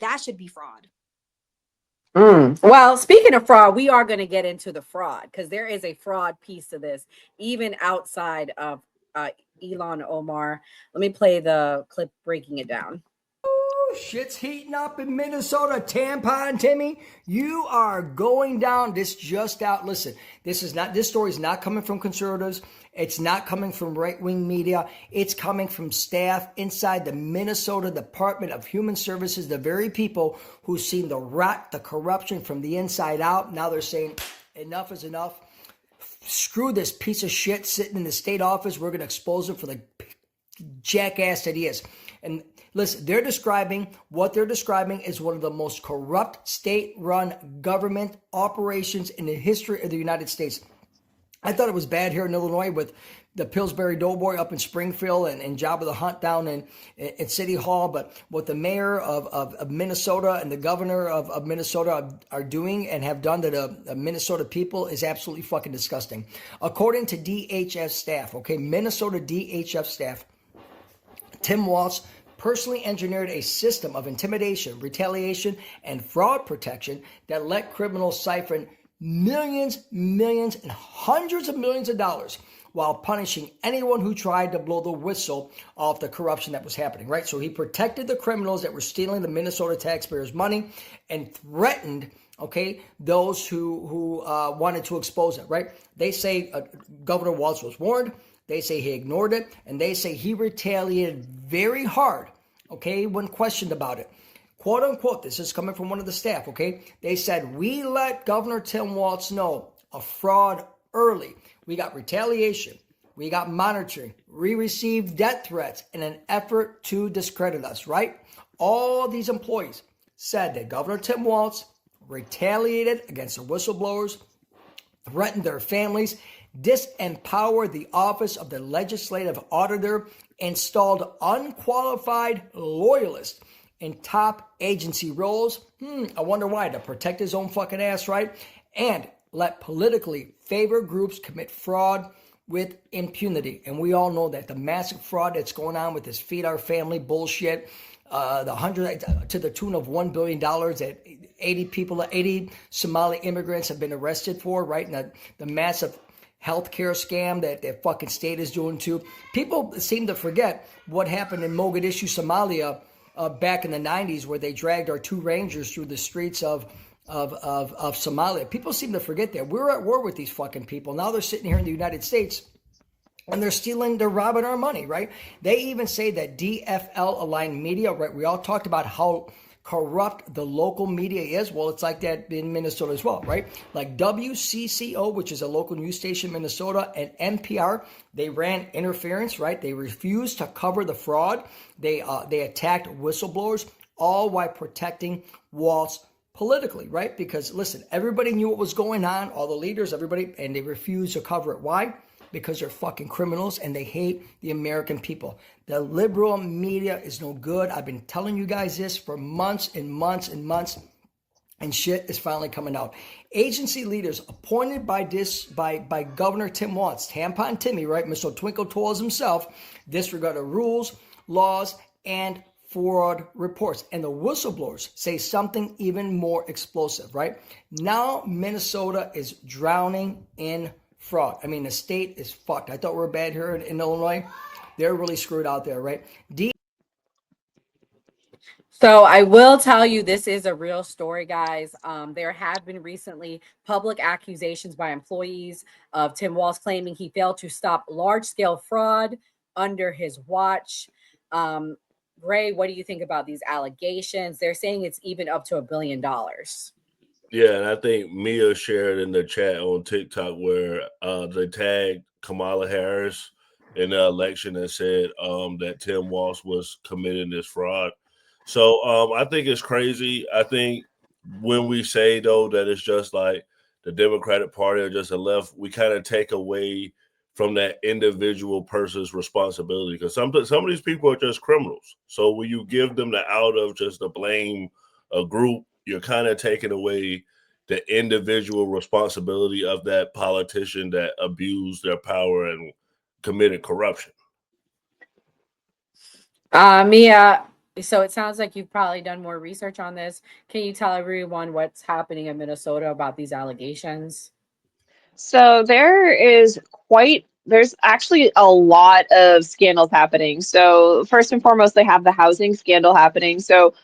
That should be fraud. Well, speaking of fraud, we are going to get into the fraud because there is a fraud piece to this, even outside of Elon Omar. Let me play the clip breaking it down. Shit's heating up in Minnesota. Tampon Timmy, you are going down. This just out. Listen, this story is not coming from conservatives. It's not coming from right-wing media. It's coming from staff inside the Minnesota Department of Human Services, the very people who've seen the rot, the corruption from the inside out. Now they're saying enough is enough. Screw this piece of shit sitting in the state office. We're going to expose him for the jackass that he is. And listen, what they're describing is one of the most corrupt state-run government operations in the history of the United States. I thought it was bad here in Illinois with the Pillsbury Doughboy up in Springfield and Jabba the Hutt down in City Hall. But what the mayor of Minnesota and the governor of Minnesota are doing and have done to the Minnesota people is absolutely fucking disgusting. According to DHS staff, Minnesota DHS staff, Tim Walz personally engineered a system of intimidation, retaliation, and fraud protection that let criminals siphon millions, and hundreds of millions of dollars while punishing anyone who tried to blow the whistle off the corruption that was happening, right? So he protected the criminals that were stealing the Minnesota taxpayers' money and threatened, those who wanted to expose it, right? They say Governor Walz was warned. They say he ignored it, and they say he retaliated very hard, when questioned about it. Quote unquote, this is coming from one of the staff, They said, we let Governor Tim Walz know a fraud early. We got retaliation. We got monitoring. We received death threats in an effort to discredit us, right? All these employees said that Governor Tim Walz retaliated against the whistleblowers, threatened their families, disempowered the office of the legislative auditor, installed unqualified loyalists in top agency roles. I wonder why, to protect his own fucking ass, right? And let politically favored groups commit fraud with impunity. And we all know that the massive fraud that's going on with this Feed Our Family bullshit, the 100 to the tune of $1 billion that 80 Somali immigrants have been arrested for, right? And the massive healthcare scam that the fucking state is doing too. People seem to forget what happened in Mogadishu, Somalia, back in the 90s, where they dragged our two rangers through the streets of Somalia. People seem to forget that. We're at war with these fucking people. Now they're sitting here in the United States and they're robbing our money, right? They even say that DFL aligned media, right? We all talked about how corrupt the local media is. Well, it's like that in Minnesota as well, right? Like WCCO, which is a local news station in Minnesota, and NPR, they ran interference, right? They refused to cover the fraud. They attacked whistleblowers, all while protecting Walz politically, right? Because listen, everybody knew what was going on, all the leaders, everybody, and they refused to cover it. Why? Because they're fucking criminals and they hate the American people. The liberal media is no good. I've been telling you guys this for months and months and months, and shit is finally coming out. Agency leaders appointed by Governor Tim Walz, Tampon Timmy, right? Mr. Twinkle Toes himself, disregarded rules, laws, and fraud reports. And the whistleblowers say something even more explosive, right? Now Minnesota is drowning in fraud. I mean, the state is fucked. I thought we were bad here in Illinois. They're really screwed out there, right? So I will tell you, this is a real story, guys. There have been recently public accusations by employees of Tim Walz claiming he failed to stop large-scale fraud under his watch. Ray, what do you think about these allegations? They're saying it's even up to $1 billion. Yeah, and I think Mia shared in the chat on TikTok where they tagged Kamala Harris in the election and said that Tim Walz was committing this fraud. So I think it's crazy. I think when we say, though, that it's just like the Democratic Party or just the left, we kind of take away from that individual person's responsibility, because some of these people are just criminals. So when you give them the out of just to blame a group, you're kind of taking away the individual responsibility of that politician that abused their power and committed corruption. Mia, So it sounds like you've probably done more research on this. Can you tell everyone what's happening in Minnesota about these allegations? So there's actually a lot of scandals happening. So first and foremost, they have the housing scandal happening. So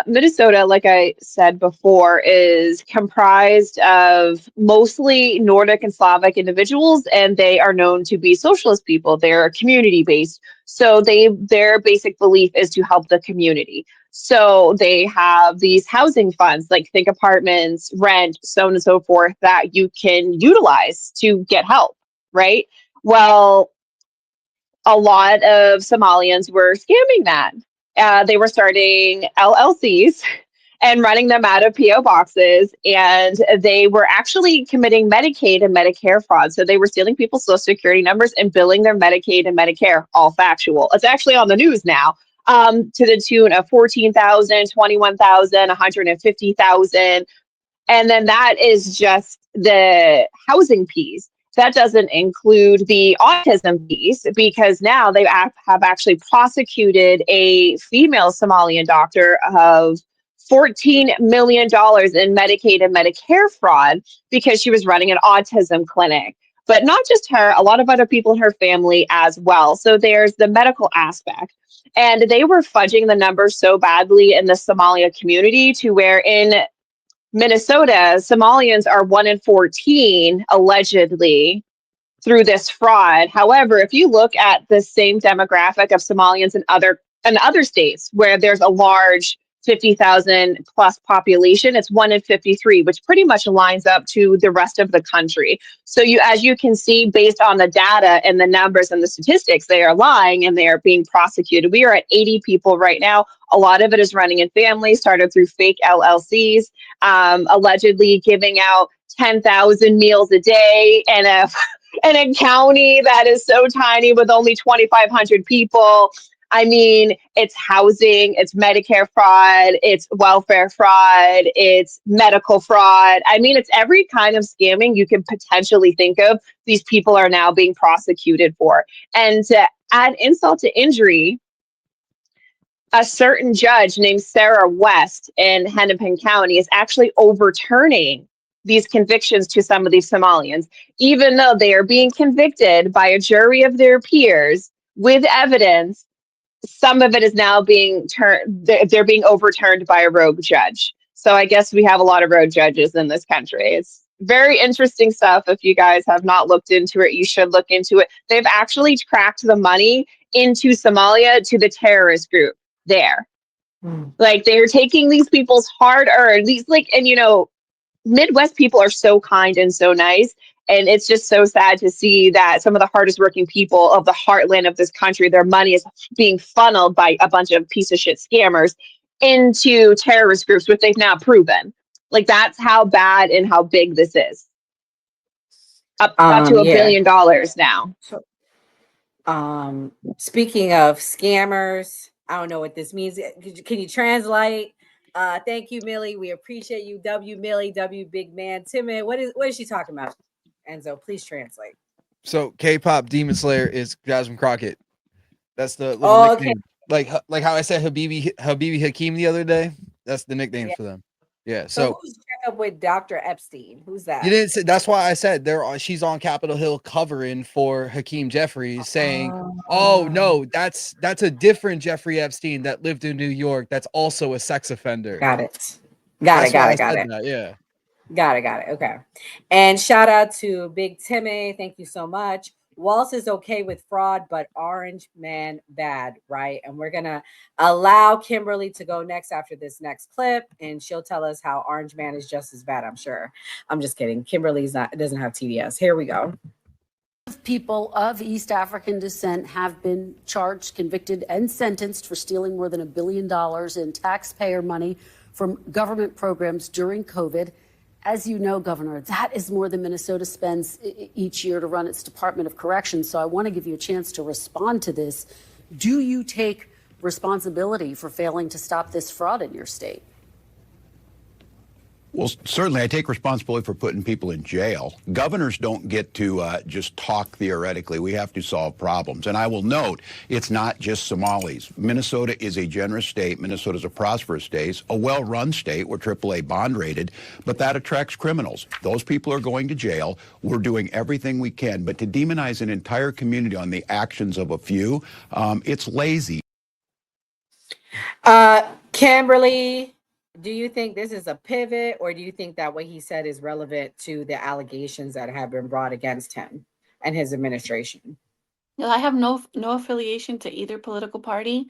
Minnesota, like I said before, is comprised of mostly Nordic and Slavic individuals, and they are known to be socialist people. They're community based. So their basic belief is to help the community. So they have these housing funds, like think apartments, rent, so on and so forth, that you can utilize to get help, right? Well, a lot of Somalians were scamming that. They were starting LLCs and running them out of PO boxes, and they were actually committing Medicaid and Medicare fraud. So they were stealing people's social security numbers and billing their Medicaid and Medicare, all factual. It's actually on the news now, to the tune of 14,000, 21,000, 150,000. And then that is just the housing piece. That doesn't include the autism piece, because now they have actually prosecuted a female Somalian doctor of $14 million in Medicaid and Medicare fraud because she was running an autism clinic. But not just her, a lot of other people in her family as well. So there's the medical aspect. And they were fudging the numbers so badly in the Somalia community to where in Minnesota, Somalians are 1 in 14, allegedly, through this fraud. However, if you look at the same demographic of Somalians in other states where there's a large 50,000 plus population, it's 1 in 53, which pretty much lines up to the rest of the country. So as you can see, based on the data and the numbers and the statistics, they are lying and they are being prosecuted. We are at 80 people right now. A lot of it is running in families, started through fake LLCs, allegedly giving out 10,000 meals a day in a county that is so tiny with only 2,500 people. I mean, it's housing, it's Medicare fraud, it's welfare fraud, it's medical fraud. I mean, it's every kind of scamming you can potentially think of. These people are now being prosecuted for. And to add insult to injury, a certain judge named Sarah West in Hennepin County is actually overturning these convictions to some of these Somalians, even though they are being convicted by a jury of their peers with evidence. Some of it is now being they're being overturned by a rogue judge. So I guess we have a lot of rogue judges in this country. It's very interesting stuff. If you guys have not looked into it, you should look into it. They've actually tracked the money into Somalia to the terrorist group there. Like, they're taking these people's hard-earned, and Midwest people are so kind and so nice. And it's just so sad to see that some of the hardest working people of the heartland of this country, their money is being funneled by a bunch of piece of shit scammers into terrorist groups, which they've now proven. Like, that's how bad and how big this is. Up to $1 billion now. Speaking of scammers, I don't know what this means. Can you translate? Thank you, Millie. We appreciate you. W Millie, W big man. Timmy, what is she talking about? Enzo, please translate. So K-pop Demon Slayer is Jasmine Crockett. That's the little nickname. Okay. Like how I said Habibi Hakeem the other day. That's the nickname for them. Yeah. So who's check up with Dr. Epstein? Who's that? You didn't say. That's why I said she's on Capitol Hill covering for Hakeem Jeffries, saying, "Oh no, that's a different Jeffrey Epstein that lived in New York. That's also a sex offender." Got it. Got it. Yeah. Got it. Okay. And shout out to Big Timmy. Thank you so much. Walz is okay with fraud, but Orange Man bad, right? And we're going to allow Kimberly to go next after this next clip, and she'll tell us how Orange Man is just as bad, I'm sure. I'm just kidding. Doesn't have TDS. Here we go. People of East African descent have been charged, convicted, and sentenced for stealing more than $1 billion in taxpayer money from government programs during COVID. As you know, Governor, that is more than Minnesota spends each year to run its Department of Corrections. So I want to give you a chance to respond to this. Do you take responsibility for failing to stop this fraud in your state? Well, certainly I take responsibility for putting people in jail. Governors don't get to just talk theoretically. We have to solve problems. And I will note, it's not just Somalis. Minnesota is a generous state. Minnesota is a prosperous state, a well-run state. We're AAA bond rated, but that attracts criminals. Those people are going to jail. We're doing everything we can. But to demonize an entire community on the actions of a few, it's lazy. Kimberly, do you think this is a pivot, or do you think that what he said is relevant to the allegations that have been brought against him and his administration? Yeah, I have no affiliation to either political party.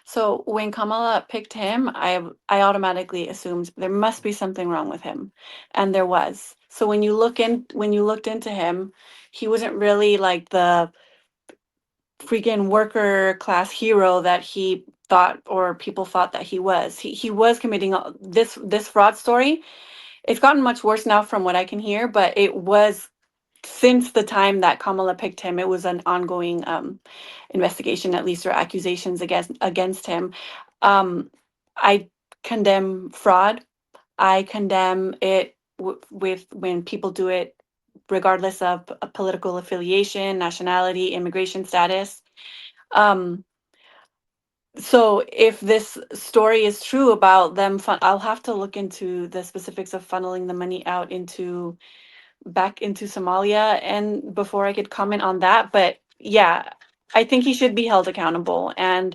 So when Kamala picked him, I automatically assumed there must be something wrong with him. And there was. So when you looked into him, he wasn't really like the freaking worker class hero that he thought, or people thought that he was. He was committing this fraud story. It's gotten much worse now from what I can hear, but it was since the time that Kamala picked him, it was an ongoing investigation, at least, or accusations against him. I condemn fraud. I condemn it with when people do it regardless of a political affiliation, nationality, immigration status. So if this story is true about them, I'll have to look into the specifics of funneling the money out back into Somalia, and before I could comment on that. But yeah, I think he should be held accountable. And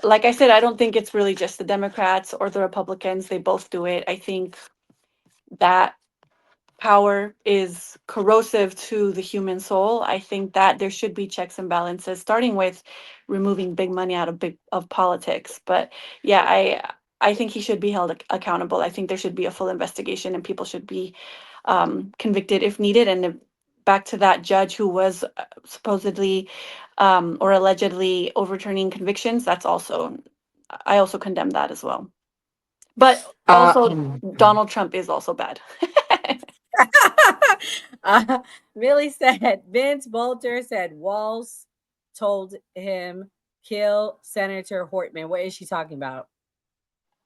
like I said, I don't think it's really just the Democrats or the Republicans. They both do it. I think that power is corrosive to the human soul. I think that there should be checks and balances, starting with removing big money out of politics. But yeah, I think he should be held accountable. I think there should be a full investigation, and people should be convicted if needed. And back to that judge who was supposedly or allegedly overturning convictions, I also condemn that as well. But also, Donald Trump is also bad. Millie said, Vince Bolter said Walz told him kill Senator Hortman. What is she talking about?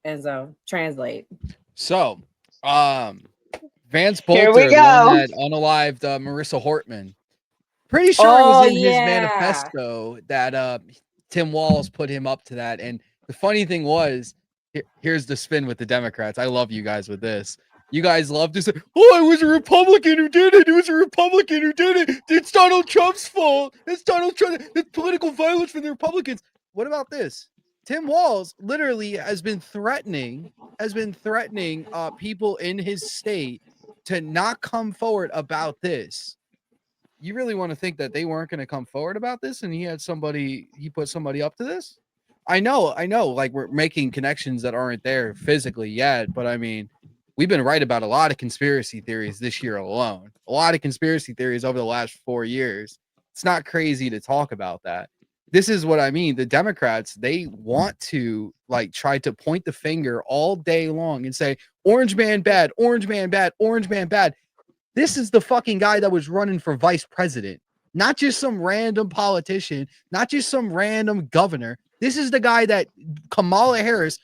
Enzo, translate. So, Vance Here Bolter, we the one go. that unalived Marissa Hortman. Pretty sure it was in his manifesto that Tim Walz put him up to that. And the funny thing was, here's the spin with the Democrats. I love you guys with this. You guys love to say, oh, it was a Republican who did it. It was a Republican who did it. It's Donald Trump's fault. It's Donald Trump. It's political violence from the Republicans. What about this? Tim Walz literally has been threatening people in his state to not come forward about this. You really want to think that they weren't going to come forward about this, and he put somebody up to this? I know, like we're making connections that aren't there physically yet, but I mean, we've been right about a lot of conspiracy theories this year alone. A lot of conspiracy theories over the last 4 years. It's not crazy to talk about that. This is what I mean. The Democrats, they want to like try to point the finger all day long and say, orange man bad, orange man bad, orange man bad. This is the fucking guy that was running for vice president, not just some random politician, not just some random governor. This is the guy that Kamala Harris,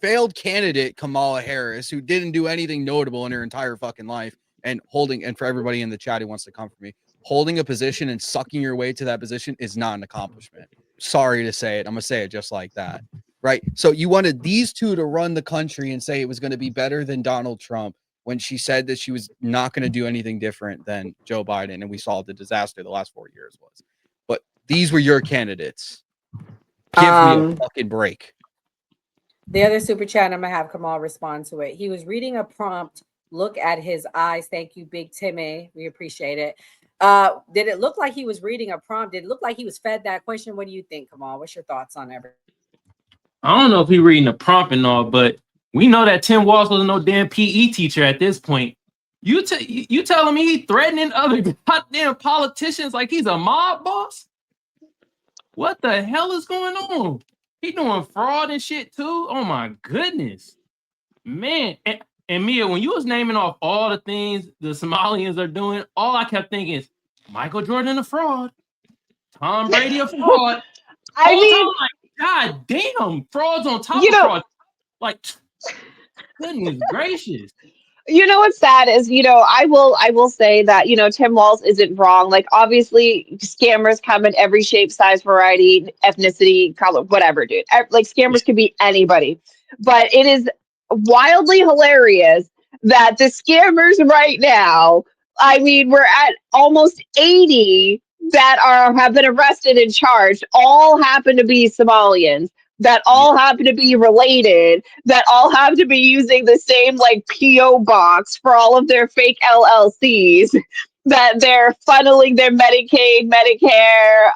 failed candidate Kamala Harris, who didn't do anything notable in her entire fucking life, and for everybody in the chat who wants to come for me, holding a position and sucking your way to that position is not an accomplishment. Sorry to say it. I'm going to say it just like that. Right. So you wanted these two to run the country and say it was going to be better than Donald Trump when she said that she was not going to do anything different than Joe Biden. And we saw the disaster the last 4 years was. But these were your candidates. Give me a fucking break. The other super chat, I'm going to have Kamal respond to it. He was reading a prompt. Look at his eyes. Thank you, Big Timmy. We appreciate it. Did it look like he was reading a prompt? Did it look like he was fed that question? What do you think, Kamal? What's your thoughts on everything? I don't know if he reading a prompt and all, but we know that Tim Walz wasn't no damn PE teacher at this point. You telling me he threatening other goddamn politicians like he's a mob boss? What the hell is going on? He doing fraud and shit too? Oh my goodness. Man. And Mia, when you was naming off all the things the Somalians are doing, all I kept thinking is Michael Jordan a fraud. Tom Brady a fraud. I mean, like, God damn, frauds on top of frauds. Like, Goodness gracious. You know what's sad is, I will say that, Tim Walz isn't wrong. Like, obviously, scammers come in every shape, size, variety, ethnicity, color, whatever, dude. Like, scammers can be anybody. But it is wildly hilarious that the scammers right now, I mean, we're at almost 80 that have been arrested and charged, all happen to be Somalians, that all happen to be related, that all have to be using the same like PO box for all of their fake LLCs, that they're funneling their Medicaid, Medicare,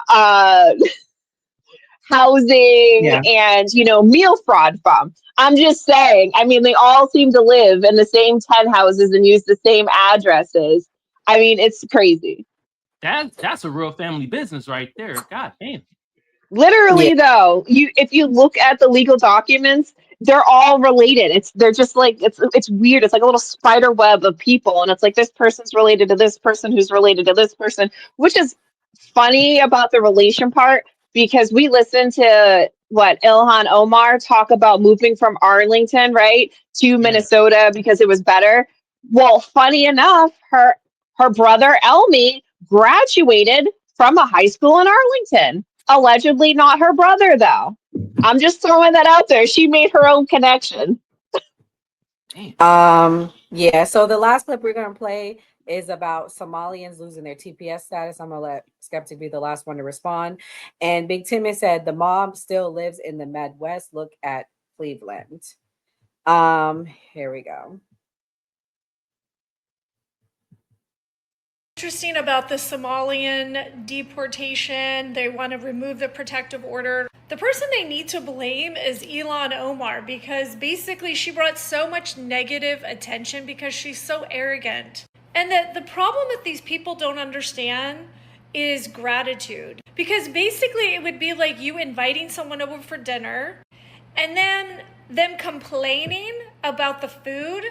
housing, Yeah. and meal fraud from. I'm just saying. I mean, they all seem to live in the same 10 houses and use the same addresses. I mean, it's crazy. That's a real family business right there. God damn. Literally, though, if you look at the legal documents, they're all related. They're just like it's weird. It's like a little spider web of people, and it's like this person's related to this person who's related to this person, which is funny about the relation part because we listened to what Ilhan Omar talk about moving from Arlington, right, to Minnesota because it was better. Well, funny enough, her brother Elmi graduated from a high school in Arlington. Allegedly not her brother, though. I'm just throwing that out there. She made her own connection. Yeah, so the last clip we're gonna play is about Somalians losing their TPS status. I'm gonna let Skeptic be the last one to respond. And Big Timmy said the mob still lives in the Midwest. Look at Cleveland. Here we go. Interesting about the Somalian deportation. They want to remove the protective order. The person they need to blame is Ilhan Omar because basically she brought so much negative attention because she's so arrogant. And the problem that these people don't understand is gratitude. Because basically it would be like you inviting someone over for dinner and then them complaining about the food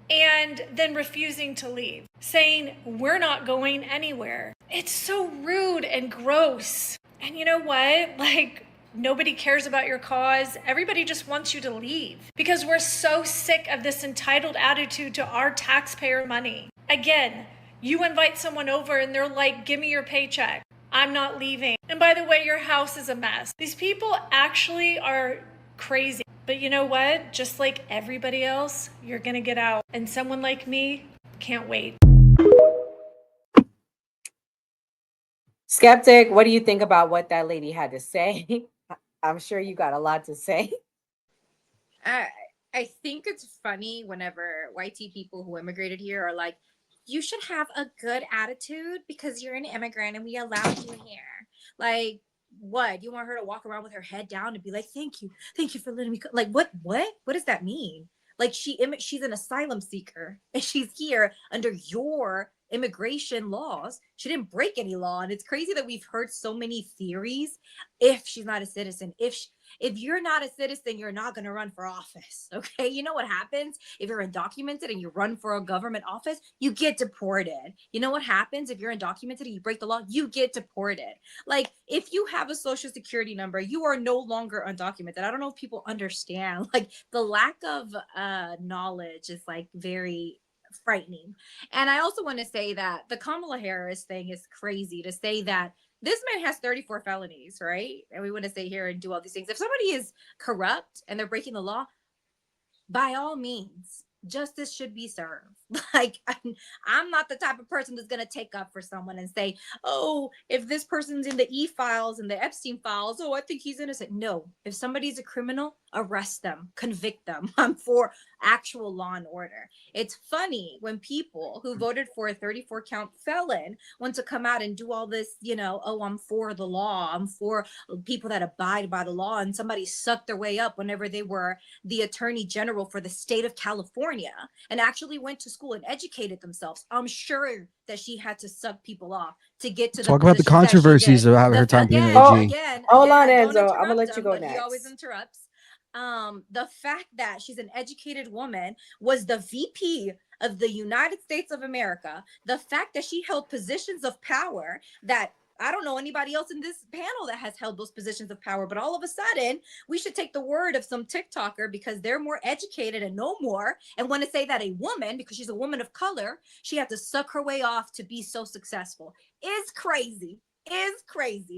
and then refusing to leave, saying, we're not going anywhere. It's so rude and gross. And you know what? Like, nobody cares about your cause. Everybody just wants you to leave because we're so sick of this entitled attitude to our taxpayer money. Again, you invite someone over and they're like, give me your paycheck. I'm not leaving. And by the way, your house is a mess. These people actually are crazy. But you know what? Just like everybody else, you're gonna get out. And someone like me can't wait. Skeptic, what do you think about what that lady had to say? I'm sure you got a lot to say. I think it's funny whenever white people who immigrated here are like, you should have a good attitude because you're an immigrant and we allowed you here. Like, what? You want her to walk around with her head down and be like, thank you for letting me like what does that mean? Like she's an asylum seeker and she's here under your immigration laws. She didn't break any law. And it's crazy that we've heard so many theories. If she's not a citizen, if you're not a citizen, you're not going to run for office. Okay. You know what happens if you're undocumented and you run for a government office? You get deported. You know what happens if you're undocumented and you break the law? You get deported. Like if you have a social security number, you are no longer undocumented. I don't know if people understand, like the lack of knowledge is like very frightening. And I also want to say that the Kamala Harris thing is crazy to say that this man has 34 felonies, right? And we want to sit here and do all these things. If somebody is corrupt and they're breaking the law, by all means, justice should be served. Like, I'm not the type of person that's going to take up for someone and say, oh, if this person's in the E-files and the Epstein files, oh, I think he's innocent. No, if somebody's a criminal, arrest them, convict them. I'm for actual law and order. It's funny when people who voted for a 34 count felon want to come out and do all this, oh, I'm for the law. I'm for people that abide by the law. And somebody sucked their way up whenever they were the attorney general for the state of California and actually went to school and educated themselves. I'm sure that she had to suck people off to get to talk about the controversies about her time being an AG. Hold on, Enzo. I'm gonna let you go next. He always interrupts. The fact that she's an educated woman, was the VP of the United States of America, the fact that she held positions of power that I don't know anybody else in this panel that has held those positions of power, but all of a sudden we should take the word of some TikToker because they're more educated and know more and want to say that a woman, because she's a woman of color, she had to suck her way off to be so successful. Is crazy.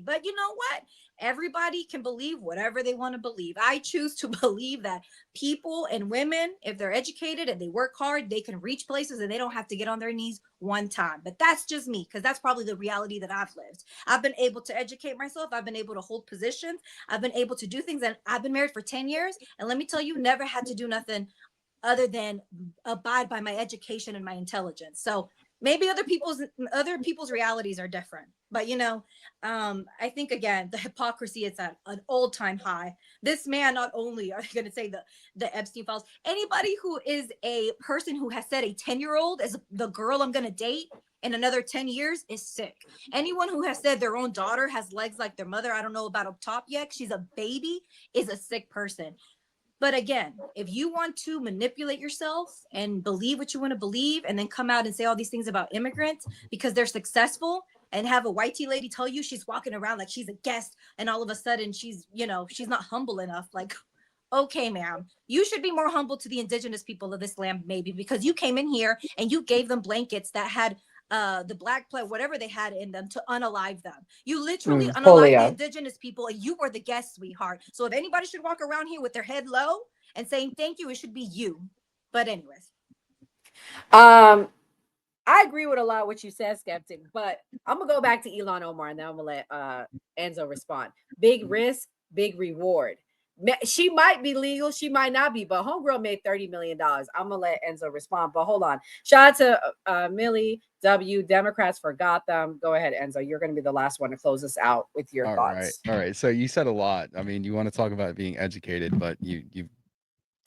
But you know what? Everybody can believe whatever they want to believe. I choose to believe that people and women, if they're educated and they work hard, they can reach places and they don't have to get on their knees one time. But that's just me, because that's probably the reality that I've lived. I've been able to educate myself. I've been able to hold positions. I've been able to do things. And I've been married for 10 years. And let me tell you, never had to do nothing other than abide by my education and my intelligence. So maybe other people's realities are different, but you know, I think again, the hypocrisy is at an all-time high. This man, not only are they going to say the Epstein files, anybody who is a person who has said a 10-year-old is the girl I'm going to date in another 10 years is sick. Anyone who has said their own daughter has legs like their mother, I don't know about up top yet, she's a baby, is a sick person. But again, if you want to manipulate yourself and believe what you want to believe and then come out and say all these things about immigrants because they're successful and have a white tea lady tell you she's walking around like she's a guest and all of a sudden she's, you know, she's not humble enough. Like, okay, ma'am, you should be more humble to the indigenous people of this land, maybe, because you came in here and you gave them blankets that had the black plague, whatever they had in them, to unalive them. You literally unalive the indigenous people, and you were the guest, sweetheart. So if anybody should walk around here with their head low and saying thank you, it should be you. But anyways, I agree with a lot of what you said, Skeptic, but I'm gonna go back to Ilhan Omar and then I'm gonna let Enzo respond. Big risk, big reward. She might be legal, she might not be, but homegirl made $30 million. I'm gonna let Enzo respond, but hold on. Shout out to Millie W. Democrats forgot them. Go ahead, Enzo. You're gonna be the last one to close us out with your thoughts. All right. So you said a lot. I mean, you want to talk about being educated, but you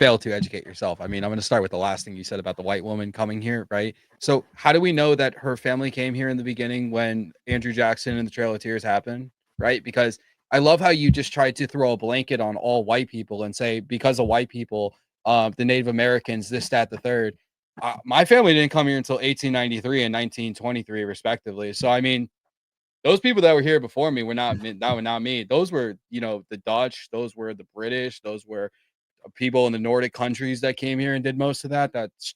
failed to educate yourself. I mean, I'm going to start with the last thing you said about the white woman coming here, right? So how do we know that her family came here in the beginning when Andrew Jackson and the Trail of Tears happened, right? Because I love how you just tried to throw a blanket on all white people and say, because of white people, the Native Americans, this, that, the third. My family didn't come here until 1893 and 1923, respectively. So, I mean, those people that were here before me were not me. Those were, you know, the Dutch, those were the British, those were people in the Nordic countries that came here and did most of that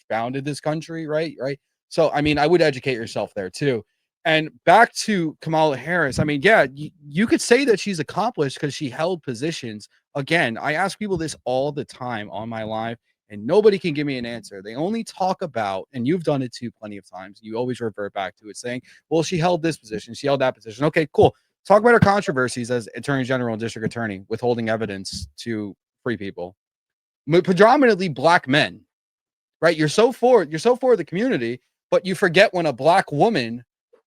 founded this country, right? So, I mean, I would educate yourself there too. And back to Kamala Harris, I mean, yeah, you could say that she's accomplished because she held positions. Again, I ask people this all the time on my live, and nobody can give me an answer. They only talk about, and you've done it too plenty of times, you always revert back to it saying, well, she held this position, she held that position. Okay, cool. Talk about her controversies as Attorney General and District Attorney, withholding evidence to free people. Predominantly black men, right? You're so for the community, but you forget when a black woman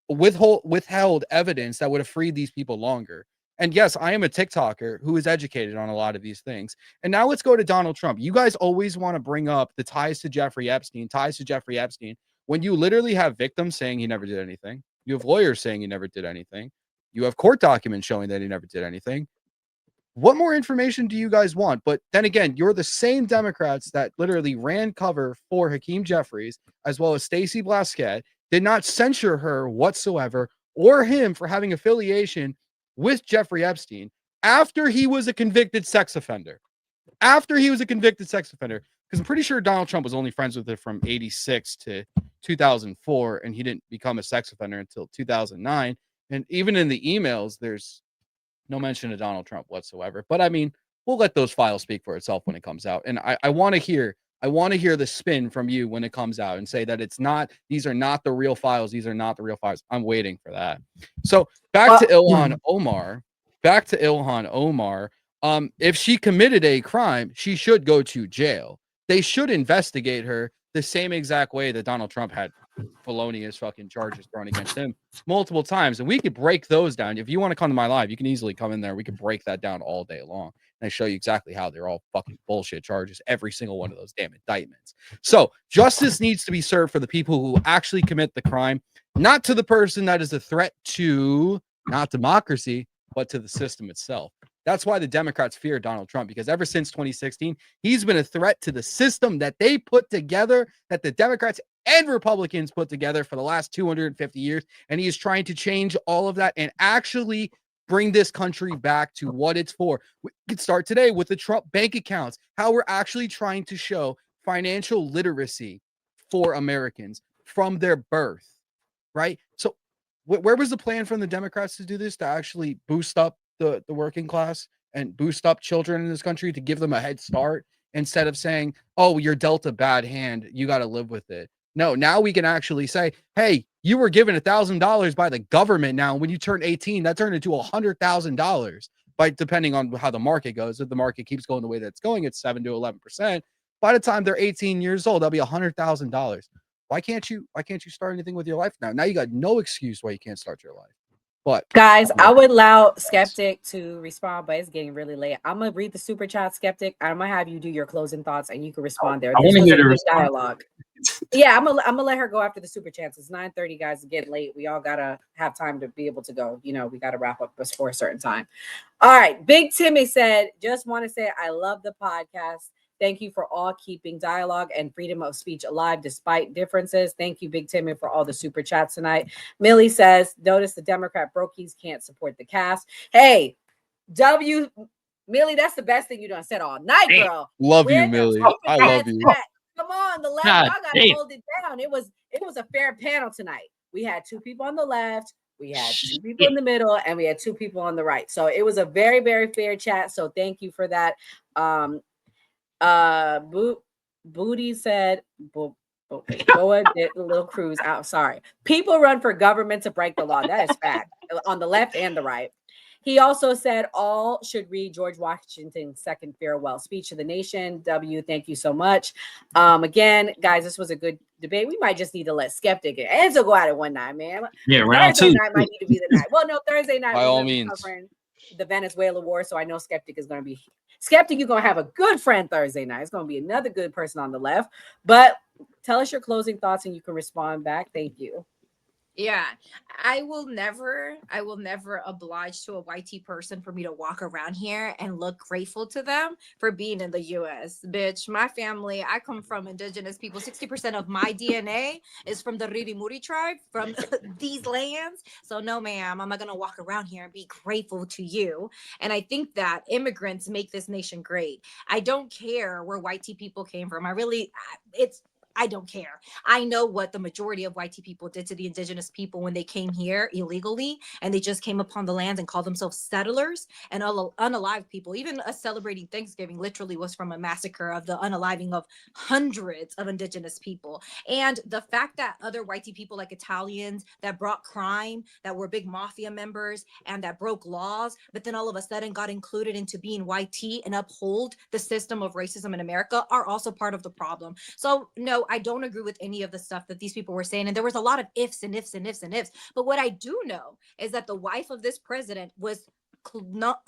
withheld evidence that would have freed these people longer. And yes, I am a TikToker who is educated on a lot of these things. And now let's go to Donald Trump. You guys always want to bring up the ties to Jeffrey Epstein, when you literally have victims saying he never did anything. You have lawyers saying he never did anything. You have court documents showing that he never did anything. What more information do you guys want? But then again, you're the same Democrats that literally ran cover for Hakeem Jeffries, as well as Stacey Blasquette, did not censure her whatsoever or him for having affiliation with Jeffrey Epstein after he was a convicted sex offender. Because I'm pretty sure Donald Trump was only friends with her from 86 to 2004, and he didn't become a sex offender until 2009. And even in the emails, there's no mention of Donald Trump whatsoever. But I mean, we'll let those files speak for itself when it comes out. And I want to hear the spin from you when it comes out and say that these are not the real files. These are not the real files. I'm waiting for that. So back to Ilhan Omar. If she committed a crime, she should go to jail. They should investigate her the same exact way that Donald Trump had felonious fucking charges thrown against him multiple times. And we could break those down. If you want to come to my live, you can easily come in there. We can break that down all day long. And I show you exactly how they're all fucking bullshit charges, every single one of those damn indictments. So justice needs to be served for the people who actually commit the crime, not to the person that is a threat to not democracy, but to the system itself. That's why the Democrats fear Donald Trump, because ever since 2016, he's been a threat to the system that they put together, that the Democrats and Republicans put together for the last 250 years. And he is trying to change all of that and actually bring this country back to what it's for. We could start today with the Trump bank accounts, how we're actually trying to show financial literacy for Americans from their birth, right? So where was the plan from the Democrats to do this, to actually boost up the working class and boost up children in this country, to give them a head start, instead of saying, oh, you're dealt a bad hand, you got to live with it? No, now we can actually say, hey, you were given $1,000 by the government. Now, when you turn 18, that turned into $100,000 by, depending on how the market goes. If the market keeps going the way that it's going, it's 7 to 11%. By the time they're 18 years old, that'll be $100,000. Why can't you start anything with your life now? Now you got no excuse why you can't start your life. But guys, I would allow Skeptic to respond, but it's getting really late. I'm gonna read the super chat, Skeptic. I'm gonna have you do your closing thoughts, and you can respond there. I This want to was hear a the good response. dialogue. Yeah, I'm gonna let her go after the super chats. It's 9:30, guys. It's getting late. We all gotta have time to be able to go. You know, we gotta wrap up before a certain time. All right, Big Timmy said, just want to say I love the podcast. Thank you for all keeping dialogue and freedom of speech alive despite differences. Thank you, Big Timmy, for all the super chats tonight. Millie says, notice the Democrat brokies can't support the cast. Hey, Millie, that's the best thing you done said all night, girl. love you, Where the Millie. super I love chats you. at? Come on, the left, God y'all gotta damn. hold it down. It was a fair panel tonight. We had 2 people on the left, we had 2 people in the middle, and we had 2 people on the right. So it was a very, very fair chat. So thank you for that. Booty said, Boa did a little cruise out. Sorry. People run for government to break the law. That is fact on the left and the right. He also said all should read George Washington's second farewell speech to the nation. W, thank you so much. Again, guys, this was a good debate. We might just need to let Skeptic and Enzo go at it one night, man. Yeah, round Thursday 2. night might need to be the night. Well, no, Thursday night By we're all gonna be means. covering the Venezuela war, so I know Skeptic is going to be Skeptic. You're going to have a good friend Thursday night. It's going to be another good person on the left. But tell us your closing thoughts, and you can respond back. Thank you. Yeah, I will never oblige to a YT person for me to walk around here and look grateful to them for being in the US. Bitch, my family, I come from indigenous people. 60% of my DNA is from the Ririmuri tribe, from these lands. So no, ma'am, I'm not gonna walk around here and be grateful to you. And I think that immigrants make this nation great. I don't care where YT people came from. I don't care. I know what the majority of YT people did to the indigenous people when they came here illegally, and they just came upon the land and called themselves settlers and unalived people. Even us celebrating Thanksgiving literally was from a massacre of the unaliving of hundreds of indigenous people. And the fact that other YT people like Italians that brought crime, that were big mafia members and that broke laws, but then all of a sudden got included into being YT and uphold the system of racism in America are also part of the problem. So no, I don't agree with any of the stuff that these people were saying. And there was a lot of ifs and ifs and ifs and ifs. But what I do know is that the wife of this president was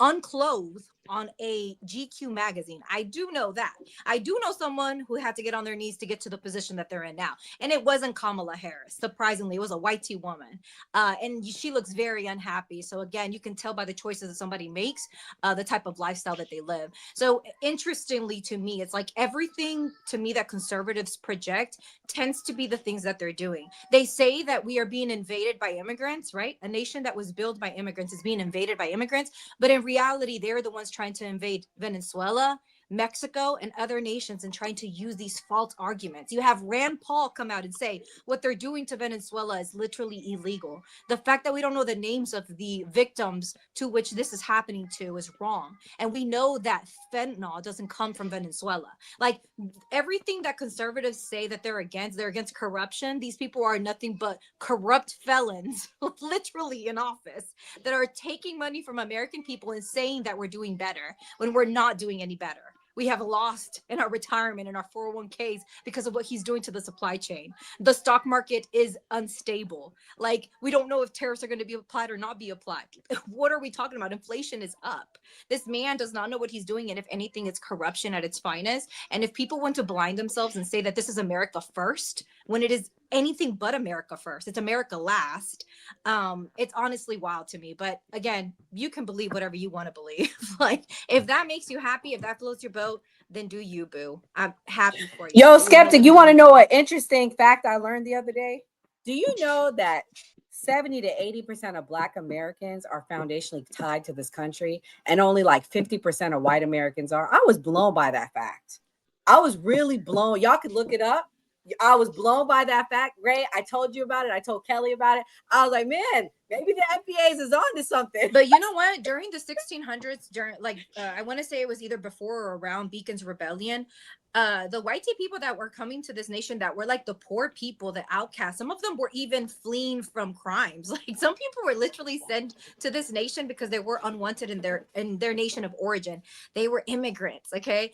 unclothed on a GQ magazine. I do know that. I do know someone who had to get on their knees to get to the position that they're in now. And it wasn't Kamala Harris. Surprisingly, it was a YT woman. And she looks very unhappy. So again, you can tell by the choices that somebody makes, the type of lifestyle that they live. So interestingly to me, it's like everything to me that conservatives project tends to be the things that they're doing. They say that we are being invaded by immigrants, right? A nation that was built by immigrants is being invaded by immigrants. But in reality, they're the ones trying to invade Venezuela, Mexico, and other nations and trying to use these false arguments. You have Rand Paul come out and say what they're doing to Venezuela is literally illegal. The fact that we don't know the names of the victims to which this is happening to is wrong. And we know that fentanyl doesn't come from Venezuela. Like everything that conservatives say that they're against corruption. These people are nothing but corrupt felons, literally in office, that are taking money from American people and saying that we're doing better when we're not doing any better. We have lost in our retirement and our 401ks because of what he's doing to the supply chain. The stock market is unstable. Like, we don't know if tariffs are going to be applied or not be applied. What are we talking about? Inflation is up. This man does not know what he's doing. And if anything, it's corruption at its finest. And if people want to blind themselves and say that this is America first, when it is anything but America first, it's America last. It's honestly wild to me. But again, you can believe whatever you want to believe. Like, if that makes you happy, if that floats your boat, then do you, boo. I'm happy for you. Yo, Skeptic, you want to know an interesting fact I learned the other day? Do you know that 70 to 80% of Black Americans are foundationally tied to this country, and only like 50% of white Americans are? I was blown by that fact. I was really blown. Y'all could look it up. I was blown by that fact. Ray, I told you about it. I told Kelly about it. I was like, man, maybe the FBA's is on to something. But you know what? During the 1600s, during I want to say it was either before or around Beacon's Rebellion, the white people that were coming to this nation that were like the poor people, the outcasts, some of them were even fleeing from crimes. Like some people were literally sent to this nation because they were unwanted in their nation of origin. They were immigrants. Okay.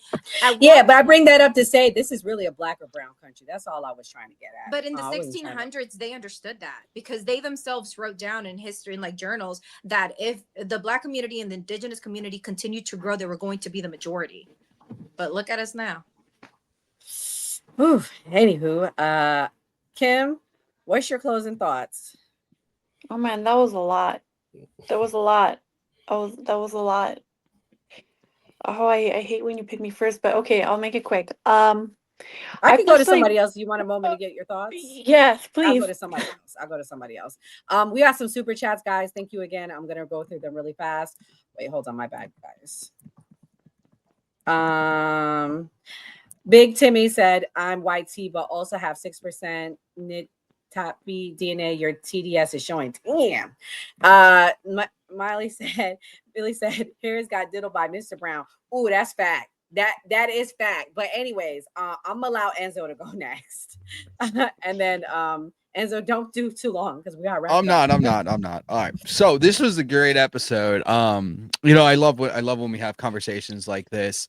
Yeah, but I bring that up to say this is really a Black or brown country. That's all I was trying to get at. But in the 1600s, they understood that because they themselves wrote down in history and like journals that if the Black community and the indigenous community continued to grow, they were going to be the majority. But look at us now. Ooh, anywho, Kim, what's your closing thoughts? Oh man, that was a lot. That was a lot. That was a lot. Oh, I hate when you pick me first, but okay, I'll make it quick. I can go to somebody else. You want a moment to get your thoughts? Yes, please. I'll go to somebody else. We got some super chats, guys. Thank you again. I'm gonna go through them really fast. Wait, hold on, my bad, guys. Big Timmy said, I'm white tea, but also have 6% top B DNA. Your TDS is showing. Damn. Billy said, here's got diddled by Mr. Brown. Ooh, that's fact. That is fact. But anyways, I'm gonna allow Enzo to go next. And then Enzo, don't do too long because we got wrapped I'm not. All right. So this was a great episode. I love when we have conversations like this.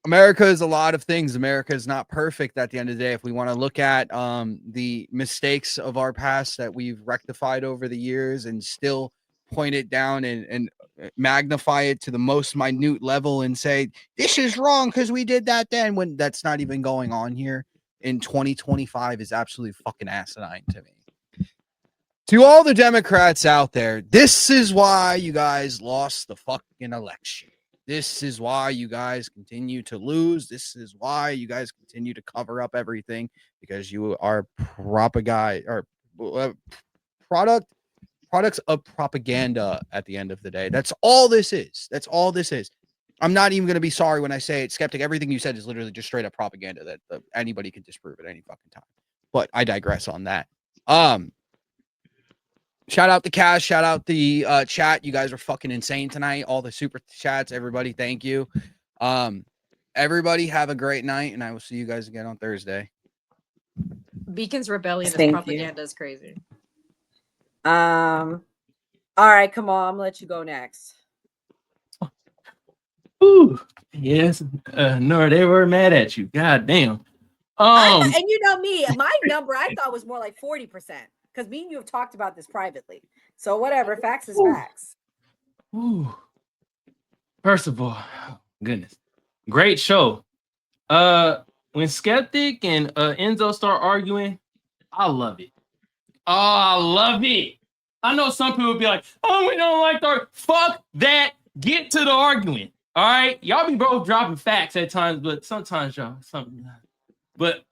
America is a lot of things. America is not perfect at the end of the day. If we want to look at the mistakes of our past that we've rectified over the years and still point it down and magnify it to the most minute level and say, this is wrong because we did that then, when that's not even going on here in 2025 is absolutely fucking asinine to me. To all the Democrats out there, this is why you guys lost the fucking election. This is why you guys continue to lose. This is why you guys continue to cover up everything, because you are products of propaganda at the end of the day. That's all this is. That's all this is. I'm not even going to be sorry when I say it, Skeptic. Everything you said is literally just straight up propaganda that anybody can disprove at any fucking time. But I digress on that. Shout out the Cash. Shout out the chat. You guys are fucking insane tonight. All the super chats. Everybody, thank you. Everybody have a great night, and I will see you guys again on Thursday. Beacon's Rebellion is propaganda is crazy. All right, come on. I'm gonna let you go next. Ooh, yes. No, they were mad at you. God damn. And you know me, my number I thought was more like 40%. Because me and you have talked about this privately. So whatever, facts is facts. Ooh. First of all, goodness. Great show. When Skeptic and Enzo start arguing, I love it. Oh, I love it. I know some people be like, oh, we don't like the fuck that. Get to the arguing. All right. Y'all be both dropping facts at times, but sometimes y'all something. But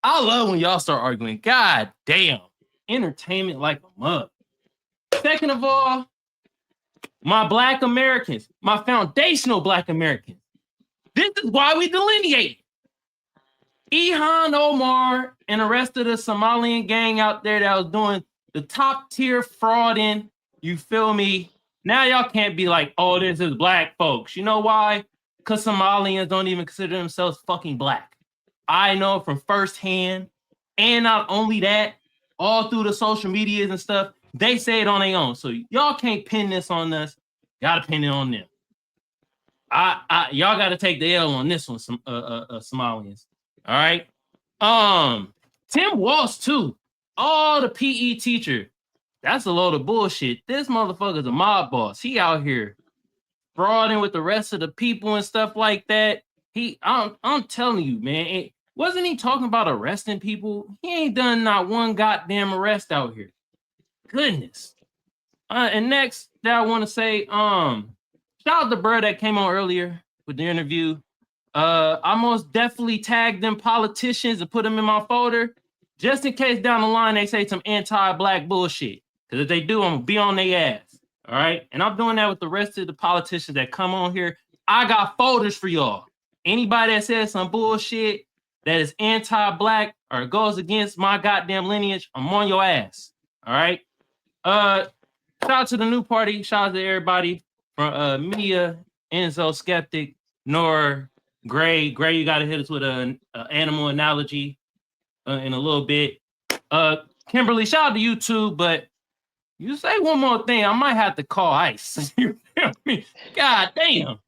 I love when y'all start arguing. God damn. Entertainment like a mug. Second of all, my Black Americans, my foundational Black Americans. This is why we delineate. Ilhan Omar and the rest of the Somalian gang out there that was doing the top tier frauding, you feel me? Now y'all can't be like, oh, this is Black folks. You know why? Because Somalians don't even consider themselves fucking Black. I know from firsthand, and not only that, all through the social medias and stuff, they say it on their own. So y'all can't pin this on us. Gotta pin it on them. Y'all gotta take the L on this one, Somalians. All right. Tim Walz too. Oh, the PE teacher. That's a load of bullshit. This motherfucker's a mob boss. He out here frauding with the rest of the people and stuff like that. I'm telling you, man. Wasn't he talking about arresting people? He ain't done not one goddamn arrest out here. Goodness. And next that I want to say, shout out the bro that came on earlier. with the interview. I most definitely tagged them politicians and put them in my folder just in case down the line they say some anti-black bullshit. Because if they do, I'm gonna be on their ass. All right. And I'm doing that with the rest of the politicians that come on here. I got folders for y'all. Anybody that says some bullshit that is anti-black or goes against my goddamn lineage, I'm on your ass. All right. Shout out to the new party. Shout out to everybody from Mia, Enzo, Skeptic, Nor, Gray. Gray, you gotta hit us with an animal analogy in a little bit. Kimberly, shout out to you too, but you say one more thing, I might have to call ICE. You feel me? God damn.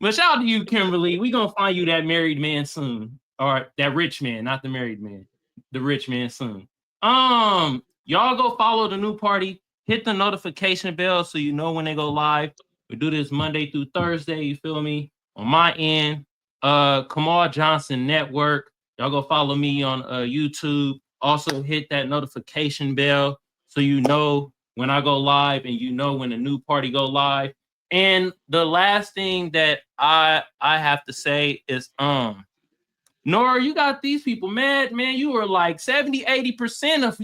But shout out to you, Kimberly. We gonna find you that married man soon. Or that rich man, not the married man. The rich man soon. Y'all go follow the new party. Hit the notification bell so you know when they go live. We do this Monday through Thursday, you feel me? On my end, Kamal Johnson Network. Y'all go follow me on YouTube. Also hit that notification bell so you know when I go live and you know when the new party go live. And the last thing that I have to say is, Nora, you got these people mad, man. You were like 70, 80% of,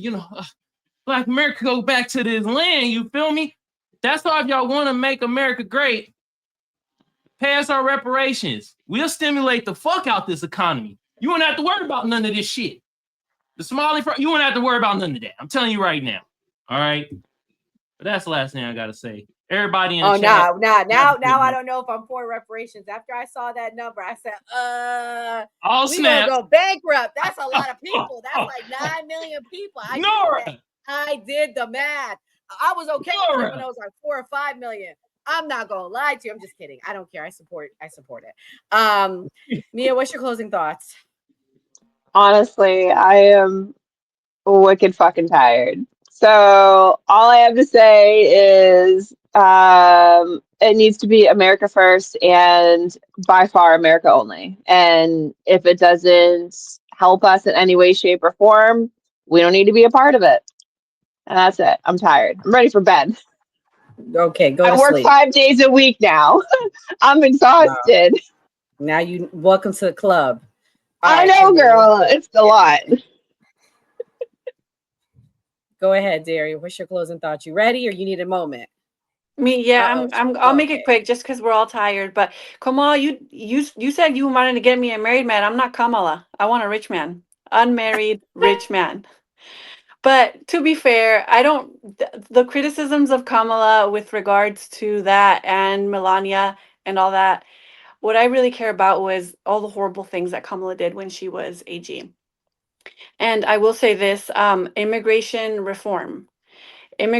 Black America go back to this land, you feel me? That's why if y'all want to make America great, pay us our reparations. We'll stimulate the fuck out this economy. You won't have to worry about none of this shit. The Somali, you won't have to worry about none of that. I'm telling you right now. All right? But that's the last thing I got to say. Everybody in the chat. Now I don't know if I'm for reparations. After I saw that number, I said, we gonna go bankrupt. That's a lot of people. That's like 9 million people. I did the math. I was okay when it was like 4 or 5 million. I'm not gonna lie to you. I'm just kidding. I don't care. I support it. Mia, what's your closing thoughts? Honestly, I am wicked fucking tired. So all I have to say is it needs to be America first and by far America only. And if it doesn't help us in any way, shape, or form, we don't need to be a part of it. And that's it. I'm tired. I'm ready for bed. Okay, go I to work sleep. 5 days a week now. I'm exhausted. Wow. Now you welcome to the club. I know, girl. It's a lot. Go ahead, Derry. What's your closing thoughts? You ready or you need a moment? I'll make it quick just because we're all tired. But Kamal, you said you wanted to get me a married man. I'm not Kamala. I want a rich man, unmarried rich man. But to be fair, the criticisms of Kamala with regards to that and Melania and all that, what I really care about was all the horrible things that Kamala did when she was AG. And I will say this, immigration reform. If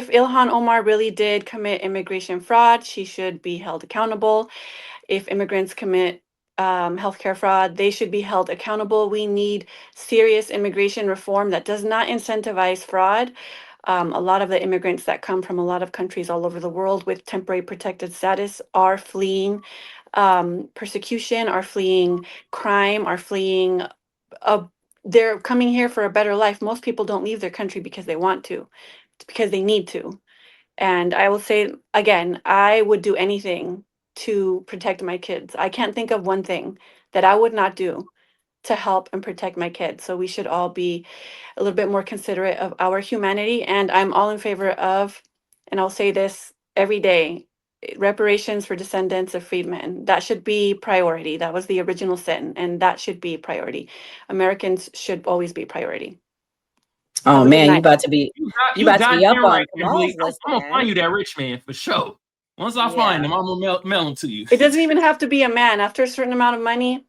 Ilhan Omar really did commit immigration fraud, she should be held accountable. If immigrants commit healthcare fraud, they should be held accountable. We need serious immigration reform that does not incentivize fraud. A lot of the immigrants that come from a lot of countries all over the world with temporary protected status are fleeing persecution, are fleeing crime, are fleeing they're coming here for a better life. Most people don't leave their country because they want to. It's because they need to. And I will say again, I would do anything to protect my kids. I can't think of one thing that I would not do to help and protect my kids. So we should all be a little bit more considerate of our humanity. And I'm all in favor of, and I'll say this every day, reparations for descendants of freedmen. That should be priority. That was the original sin, and that should be priority. Americans should always be priority. Oh man, you about to be up on Kamal's list. I'm gonna find you that rich man for sure. Once I find him, I'm gonna mail him to you. It doesn't even have to be a man. After a certain amount of money,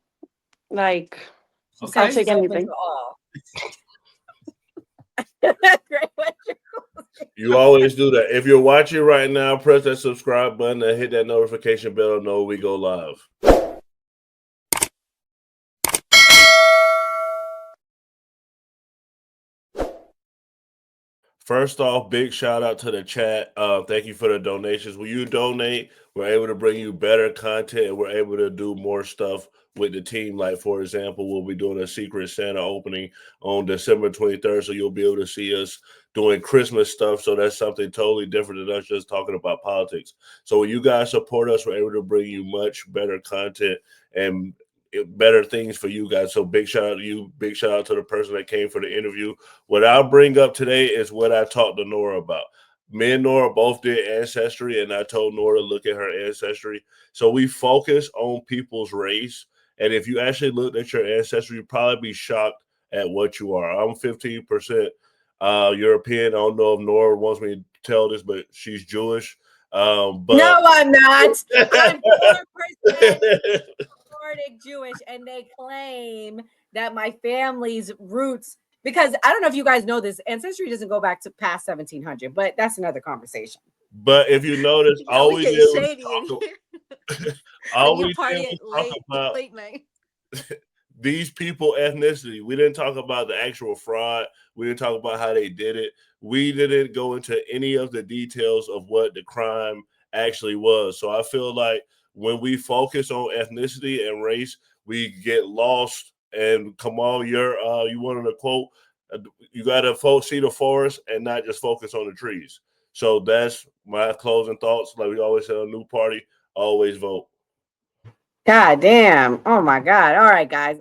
like I'll take anything. You always do that. If you're watching right now, press that subscribe button and hit that notification bell to know we go live. First off, big shout out to the chat. Thank you for the donations. When you donate, we're able to bring you better content and we're able to do more stuff with the team. Like, for example, we'll be doing a Secret Santa opening on December 23rd. So you'll be able to see us doing Christmas stuff. So that's something totally different than us just talking about politics. So when you guys support us, we're able to bring you much better content and better things for you guys. So big shout out to you. Big shout out to the person that came for the interview. What I'll bring up today is what I talked to Nora about. Me and Nora both did ancestry, and I told Nora to look at her ancestry. So we focus on people's race. And if you actually looked at your ancestry, you'd probably be shocked at what you are. I'm 15% European. I don't know if Nora wants me to tell this, but she's Jewish. But no, I'm not. I'm 4% Nordic Jewish, and they claim that my family's roots, because I don't know if you guys know this, ancestry doesn't go back to past 1700, but that's another conversation. But if you notice, all we did was talk about late night. these people ethnicity. We didn't talk about the actual fraud. We didn't talk about how they did it. We didn't go into any of the details of what the crime actually was. So I feel like when we focus on ethnicity and race, we get lost. And Kamal, you wanted to quote, you got to see the forest and not just focus on the trees. So that's my closing thoughts. Like we always say on New Party, always vote. God damn. Oh my God. All right, guys.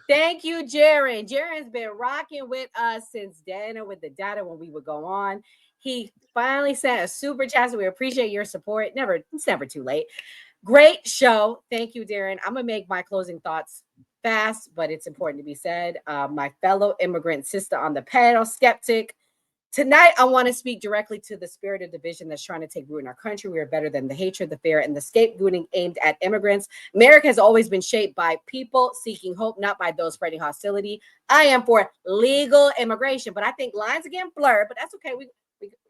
Thank you, Jaron. Jaron's been rocking with us since Dana with the data when we would go on. He finally sent a super chat, so we appreciate your support. It's never too late. Great show. Thank you, Darren. I'm gonna make my closing thoughts fast, but it's important to be said. My fellow immigrant sister on the panel, skeptic. Tonight, I want to speak directly to the spirit of division that's trying to take root in our country. We are better than the hatred, the fear, and the scapegoating aimed at immigrants. America has always been shaped by people seeking hope, not by those spreading hostility. I am for legal immigration, but I think lines are getting blurred, but that's okay.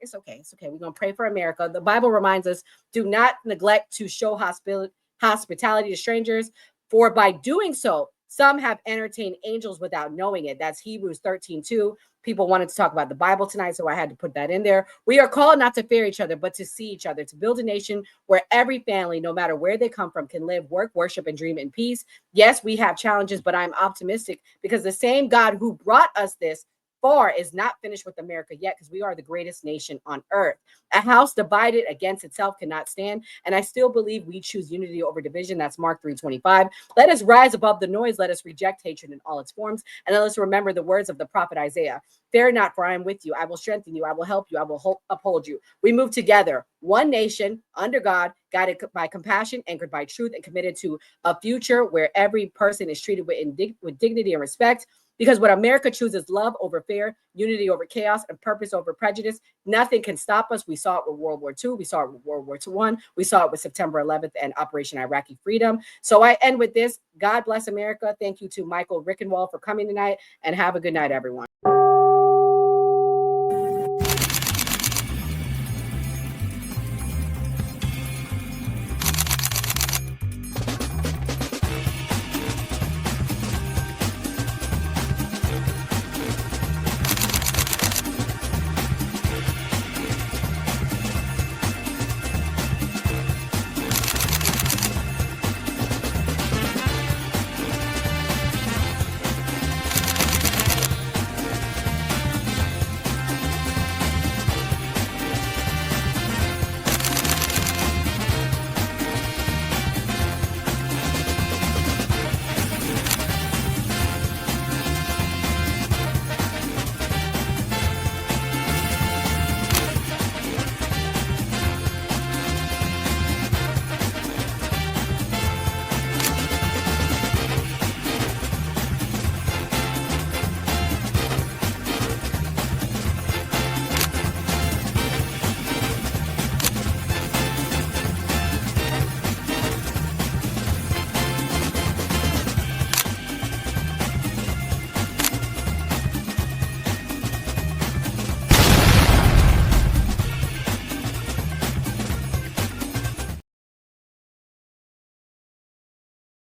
It's okay. It's okay. We're going to pray for America. The Bible reminds us, do not neglect to show hospitality to strangers, for by doing so, some have entertained angels without knowing it. That's Hebrews 13:2. People wanted to talk about the Bible tonight, so I had to put that in there. We are called not to fear each other, but to see each other, to build a nation where every family, no matter where they come from, can live, work, worship, and dream in peace. Yes, we have challenges, but I'm optimistic because the same God who brought us this far is not finished with America yet, because we are the greatest nation on earth. A house divided against itself cannot stand, and I still believe we choose unity over division. That's Mark 3:25. Let us rise above the noise. Let us reject hatred in all its forms, and let us remember the words of the prophet Isaiah. Fear not, for I am with you. I will strengthen you. I will help you. I will uphold you. We move together, one nation, under God, guided by compassion, anchored by truth, and committed to a future where every person is treated with dignity and respect. Because when America chooses love over fear, unity over chaos, and purpose over prejudice, nothing can stop us. We saw it with World War II. We saw it with World War I. We saw it with September 11th and Operation Iraqi Freedom. So I end with this. God bless America. Thank you to Michael Rickenwald for coming tonight, and have a good night, everyone.